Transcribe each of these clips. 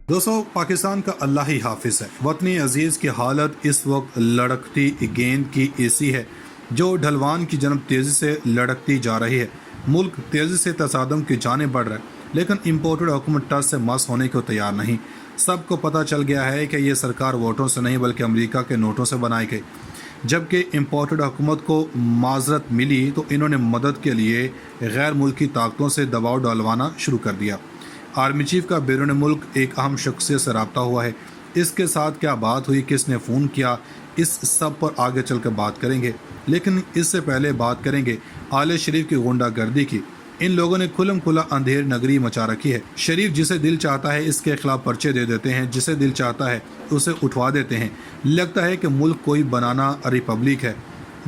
दोस्तों, पाकिस्तान का अल्लाह ही हाफिज़ है। वतनी अजीज़ की हालत इस वक्त लड़कती गेंद की ऐसी है जो ढलवान की जन्म तेज़ी से लड़कती जा रही है। मुल्क तेज़ी से तसादम की जाने बढ़ रहा है, लेकिन इम्पोर्टेड हुकूमत टस से मस होने को तैयार नहीं। सबको पता चल गया है कि ये सरकार वोटों से नहीं बल्कि अमेरिका के नोटों से बनाई गई। जबकि इम्पोर्टेड हुकूमत को माजरत मिली तो इन्होंने मदद के लिए गैर मुल्की ताकतों से दबाव डालवाना शुरू कर दिया। आर्मी चीफ का बैरून मुल्क एक अहम शख्सियत से रब्ता हुआ है। इसके साथ क्या बात हुई, किसने फ़ोन किया, इस सब पर आगे चल कर बात करेंगे। लेकिन इससे पहले बात करेंगे आले शरीफ की गुंडागर्दी की। इन लोगों ने खुलम खुला अंधेर नगरी मचा रखी है। शरीफ जिसे दिल चाहता है इसके खिलाफ पर्चे दे देते हैं, जिसे दिल चाहता है उसे उठवा देते हैं। लगता है कि मुल्क कोई बनाना रिपब्लिक है।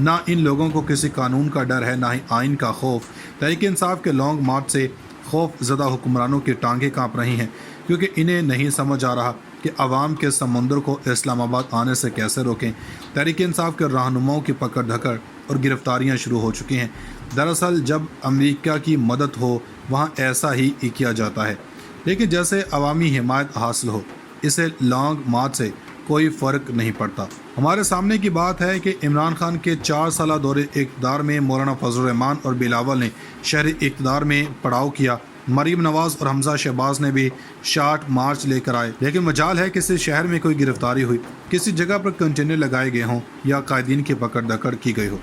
ना इन लोगों को किसी कानून का डर है, ना ही आइन का खौफ। तहरीक इंसाफ के लॉन्ग मार्च से खौफ ज़दा हुक्मरानों की टांगें कांप रही हैं, क्योंकि इन्हें नहीं समझ आ रहा कि अवाम के समंदर को इस्लामाबाद आने से कैसे रोकें। तहरीक इंसाफ के रहनुमाओं की पकड़ धकड़ और गिरफ्तारियां शुरू हो चुकी हैं। दरअसल जब अमेरिका की मदद हो वहाँ ऐसा ही किया जाता है, लेकिन जैसे अवामी हिमायत हासिल हो, इसे लॉन्ग मार्च से कोई फ़र्क नहीं पड़ता। हमारे सामने की बात है कि इमरान खान के 4 साल दौरे इक़्तिदार में मौलाना फजल रहमान और बिलावल ने शहरी इक़्तिदार में पड़ाव किया। मरीम नवाज़ और हमजा शहबाज ने भी शार्ट मार्च लेकर आए, लेकिन मजाल है किसी शहर में कोई गिरफ्तारी हुई, किसी जगह पर कंटेनर लगाए गए हों या कायदीन की पकड़ दकड़ की गई हो।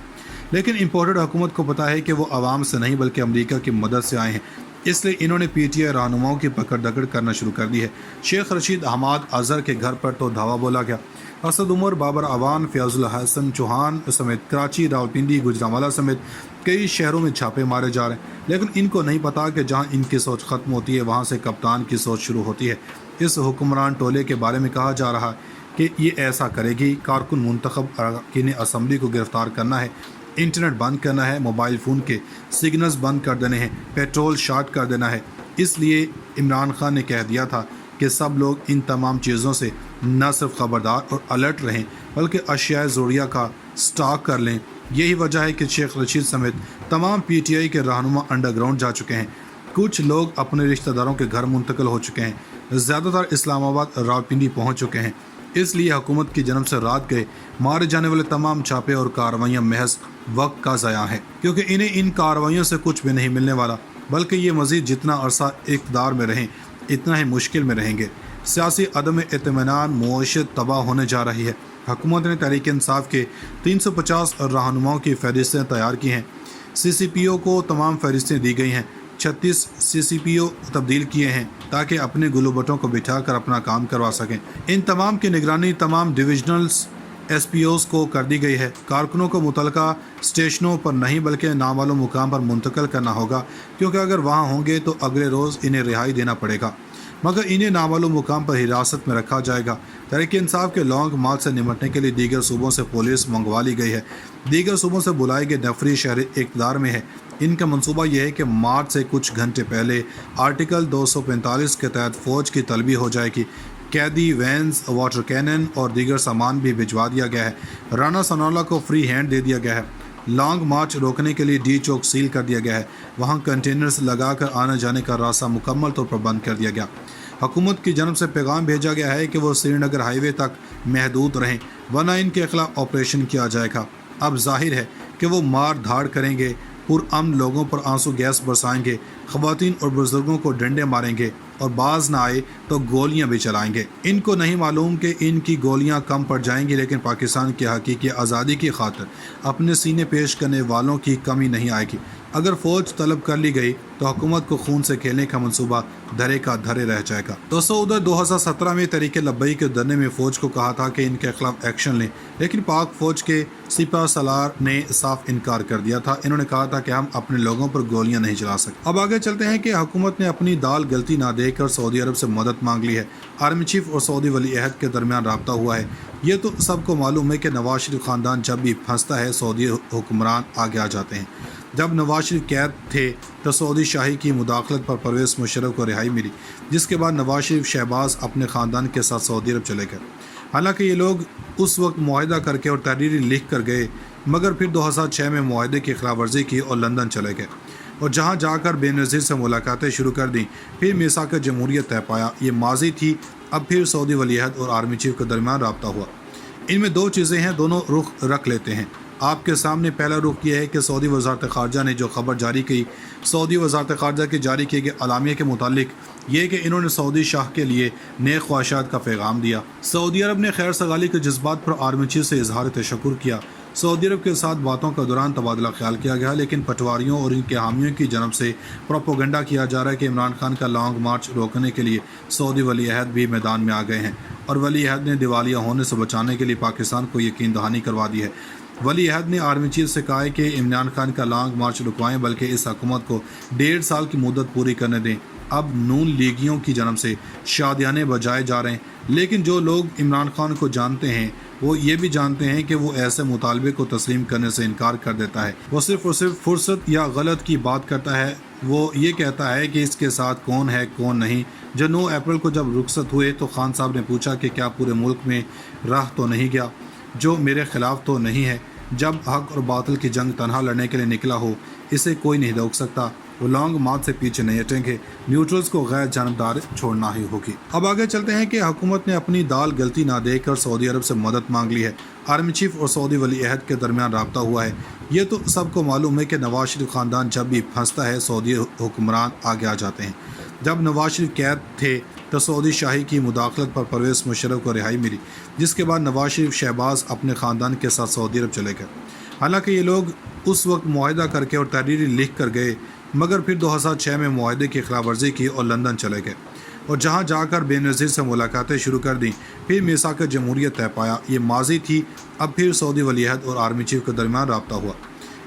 लेकिन इम्पोर्टेड हुकूमत को पता है कि वो आवाम से नहीं बल्कि अमेरिका की मदद से आए हैं, इसलिए इन्होंने पीटीआई रहनुमाओं की पकड़ दकड़ करना शुरू कर दी है। शेख रशीद हमाद अजहर के घर पर तो धावा बोला गया। असद उमर, बाबर अवान, फयाजुल हसन चौहान समेत कराची, रावलपिंडी, गुजरांवाला समेत कई शहरों में छापे मारे जा रहे हैं, लेकिन इनको नहीं पता कि जहां इनकी सोच ख़त्म होती है वहां से कप्तान की सोच शुरू होती है। इस हुक्मरान टोले के बारे में कहा जा रहा है कि ये ऐसा करेगी। कारकुन मुंतखब अरकान असम्बली को गिरफ्तार करना है, इंटरनेट बंद करना है, मोबाइल फ़ोन के सिग्नल्स बंद कर देने हैं, पेट्रोल शार्ट कर देना है। इसलिए इमरान खान ने कह दिया था कि सब लोग इन तमाम चीज़ों से न सिर्फ ख़बरदार और अलर्ट रहें बल्कि अशियाए ज़रूरिया का स्टॉक कर लें। यही वजह है कि शेख रशीद समेत तमाम पीटीआई के रहनुमा अंडरग्राउंड जा चुके हैं। कुछ लोग अपने रिश्तेदारों के घर मुंतकिल हो चुके हैं, ज़्यादातर इस्लामाबाद रावलपिंडी पहुँच चुके हैं। इसलिए हुकूमत की जन्म से रात गए मारे जाने वाले तमाम छापे और कार्रवाइयाँ महज वक्त का ज़या है, क्योंकि इन्हें इन कार्रवाइयों से कुछ भी नहीं मिलने वाला, बल्कि ये मज़ीद जितना अरसा इक़्तिदार में रहें इतना ही मुश्किल में रहेंगे। सियासी अदम इत्मीनान, मुआशत तबाह होने जा रही है। हुकूमत ने तहरीक इंसाफ के 350 रहनुमाओं की फहरिस्तें तैयार की हैं। CCPO को तमाम फहरिस्तें दी गई हैं। 36 CCPO तब्दील किए हैं ताकि अपने गुलूबटों को बिठा कर अपना काम करवा सकें। इन तमाम की निगरानी तमाम डिविजनल्स SPOs को कर दी गई है। कारकुनों को मुतलका स्टेशनों पर नहीं बल्कि नामालूम मुकाम पर मुंतकिल करना होगा, क्योंकि अगर वहाँ होंगे तो अगले रोज़ इन्हें रिहाई देना पड़ेगा, मगर इन्हें नामालूम मुकाम पर हिरासत में रखा जाएगा। तहरीक इंसाफ के लॉन्ग मार्च से निपटने के लिए दीगर सूबों से पुलिस मंगवा ली गई है। दीगर सूबों से बुलाए गए नफरी शहर इक़्तिदार में है। इनका मंसूबा यह है कि मार्च से कुछ घंटे पहले आर्टिकल 245 के तहत फ़ौज की तलबी हो जाएगी। कैदी, वैन्स, वाटर कैनन और दीगर सामान भी भिजवा दिया गया है। राना सनाउल्लाह को फ्री हैंड दे दिया गया है। लॉन्ग मार्च रोकने के लिए D चौक सील कर दिया गया है। वहाँ कंटेनर्स लगाकर आने जाने का रास्ता मुकम्मल तौर पर बंद कर दिया गया। हुकूमत की जानब से पैगाम भेजा गया है कि वो श्रीनगर हाईवे तक महदूद रहें, वरना इनके खिलाफ ऑपरेशन किया जाएगा। अब जाहिर है कि वो मार धाड़ करेंगे, पुरअमन लोगों पर आंसू गैस बरसाएंगे, ख़वातीन और बुजुर्गों को डंडे मारेंगे और बाज ना आए तो गोलियां भी चलाएंगे। इनको नहीं मालूम कि इनकी गोलियां कम पड़ जाएंगी, लेकिन पाकिस्तान की हकीकी आज़ादी की खातिर अपने सीने पेश करने वालों की कमी नहीं आएगी। अगर फ़ौज तलब कर ली गई तो हुकूमत को खून से खेलने का मंसूबा धरे का धरे रह जाएगा। दोस्तों, उधर 2017 में तहरीक लब्बई के धरने में फ़ौज को कहा था कि इनके खिलाफ एक्शन लें, लेकिन पाक फ़ौज के सिपा सलार ने साफ इनकार कर दिया था। इन्होंने कहा था कि हम अपने लोगों पर गोलियां नहीं चला सकते। अब आगे चलते हैं कि हुकूमत ने अपनी दाल गलती ना देकर सऊदी अरब से मदद मांग ली है। आर्मी चीफ और सऊदी वली अहद के दरमियान रब्ता हुआ है। ये तो सबको मालूम है कि नवाज शरीफ ख़ानदान जब भी फंसता है सऊदी हुक्मरान आगे आ जाते हैं। जब नवाज शरीफ कैद थे तो सऊदी शाही की मुदाखलत पर परवेज़ मुशर्रफ को रिहाई मिली, जिसके बाद नवाज शरीफ शहबाज अपने ख़ानदान के साथ सऊदी अरब चले गए। हालांकि ये लोग उस वक्त मुआहदा करके और तहरीरी लिख कर गए, मगर फिर 2006 में मुआहदे की खिलाफ वर्जी की और लंदन चले गए। اور جہاں جا کر بے نظیر سے ملاقاتیں شروع کر دیں، پھر میثاق جمہوریت طے پایا۔ یہ ماضی تھی، اب پھر سعودی ولی عہد اور آرمی چیف کے درمیان رابطہ ہوا۔ ان میں دو چیزیں ہیں، دونوں رخ رکھ لیتے ہیں۔ آپ کے سامنے پہلا رخ یہ ہے کہ سعودی وزارت خارجہ نے جو خبر جاری کی، سعودی وزارت خارجہ کے جاری کیے گئے اعلامیے کے متعلق یہ کہ انہوں نے سعودی شاہ کے لیے نیک خواہشات کا پیغام دیا۔ سعودی عرب نے خیر سگالی کے جذبات پر آرمی چیف سے اظہار تشکر کیا۔ سعودی عرب کے ساتھ باتوں کا دوران تبادلہ خیال کیا گیا، لیکن پٹواریوں اور ان کے حامیوں کی جانب سے پروپیگنڈا کیا جا رہا ہے کہ عمران خان کا لانگ مارچ روکنے کے لیے سعودی ولی عہد بھی میدان میں آ گئے ہیں، اور ولی عہد نے دیوالیہ ہونے سے بچانے کے لیے پاکستان کو یقین دہانی کروا دی ہے۔ ولی عہد نے آرمی چیف سے کہا ہے کہ عمران خان کا لانگ مارچ رکوائیں، بلکہ اس حکومت کو 1.5 سال کی مدت پوری کرنے دیں۔ اب نون لیگیوں کی جانب سے شادیانے بجائے جا رہے ہیں، لیکن جو لوگ عمران خان کو جانتے ہیں وہ یہ بھی جانتے ہیں کہ وہ ایسے مطالبے کو تسلیم کرنے سے انکار کر دیتا ہے۔ وہ صرف اور صرف فرصت یا غلط کی بات کرتا ہے۔ وہ یہ کہتا ہے کہ اس کے ساتھ کون ہے کون نہیں۔ جو 9 اپریل کو جب رخصت ہوئے تو خان صاحب نے پوچھا کہ کیا پورے ملک میں راہ تو نہیں گیا، جو میرے خلاف تو نہیں ہے۔ جب حق اور باطل کی جنگ تنہا لڑنے کے لیے نکلا ہو، اسے کوئی نہیں روک سکتا۔ وہ لانگ مارچ سے پیچھے نہیں ہٹیں گے، نیوٹرلز کو غیر جانبدار چھوڑنا ہی ہوگی۔ اب آگے چلتے ہیں کہ حکومت نے اپنی دال گلتی نہ دے کر سعودی عرب سے مدد مانگ لی ہے۔ آرمی چیف اور سعودی ولی عہد کے درمیان رابطہ ہوا ہے۔ یہ تو سب کو معلوم ہے کہ نواز شریف خاندان جب بھی پھنستا ہے سعودی حکمران آگے آ جاتے ہیں۔ جب نواز شریف قید تھے تو سعودی شاہی کی مداخلت پر پرویز مشرف کو رہائی ملی، جس کے بعد نواز شریف شہباز اپنے خاندان کے ساتھ سعودی عرب چلے گئے۔ حالانکہ یہ لوگ اس وقت معاہدہ کر کے اور تحریری لکھ کر گئے، مگر پھر 2006 میں معاہدے کی خلاف ورزی کی اور لندن چلے گئے، اور جہاں جا کر بے نظیر سے ملاقاتیں شروع کر دیں، پھر میثاق جمہوریت طے پایا۔ یہ ماضی تھی، اب پھر سعودی ولی عہد اور آرمی چیف کے درمیان رابطہ ہوا۔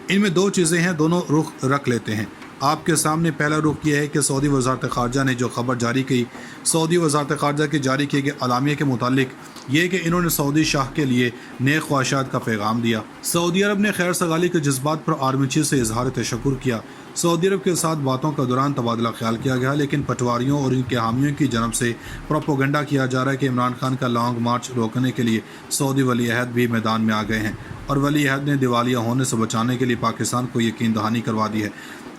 ان میں دو چیزیں ہیں، دونوں رخ رکھ لیتے ہیں۔ آپ کے سامنے پہلا رخ یہ ہے کہ سعودی وزارت خارجہ نے جو خبر جاری کی، سعودی وزارت خارجہ کے جاری کیے گئے اعلامیے کے متعلق یہ کہ انہوں نے سعودی شاہ کے لیے نیک خواہشات کا پیغام دیا۔ سعودی عرب نے خیر سگالی کے جذبات پر آرمی چیف سے اظہار تشکر کیا۔ سعودی عرب کے ساتھ باتوں کا دوران تبادلہ خیال کیا گیا، لیکن پٹواریوں اور ان کے حامیوں کی جانب سے پروپیگنڈا کیا جا رہا ہے کہ عمران خان کا لانگ مارچ روکنے کے لیے سعودی ولی عہد بھی میدان میں آ گئے ہیں، اور ولی عہد نے دیوالیہ ہونے سے بچانے کے لیے پاکستان کو یقین دہانی کروا دی ہے۔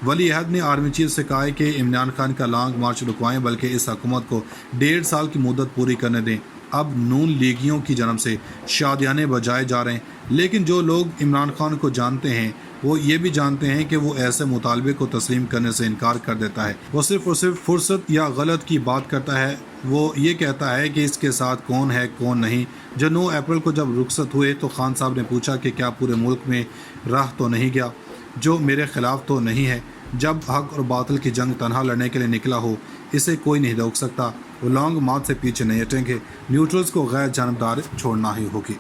ولی عہد نے آرمی چیف سے کہا ہے کہ عمران خان کا لانگ مارچ رکوائیں، بلکہ اس حکومت کو 1.5 سال کی مدت پوری کرنے دیں۔ اب نون لیگیوں کی جانب سے شادیانے بجائے جا رہے ہیں، لیکن جو لوگ عمران خان کو جانتے ہیں وہ یہ بھی جانتے ہیں کہ وہ ایسے مطالبے کو تسلیم کرنے سے انکار کر دیتا ہے۔ وہ صرف اور صرف فرصت یا غلط کی بات کرتا ہے۔ وہ یہ کہتا ہے کہ اس کے ساتھ کون ہے کون نہیں۔ جو 9 اپریل کو جب رخصت ہوئے تو خان صاحب نے پوچھا کہ کیا پورے ملک میں راہ تو نہیں گیا، جو میرے خلاف تو نہیں ہے۔ جب حق اور باطل کی جنگ تنہا لڑنے کے لیے نکلا ہو، اسے کوئی نہیں روک سکتا۔ وہ لانگ مارچ سے پیچھے نہیں ہٹیں گے، نیوٹرلز کو غیر جانبدار چھوڑنا ہی ہوگی۔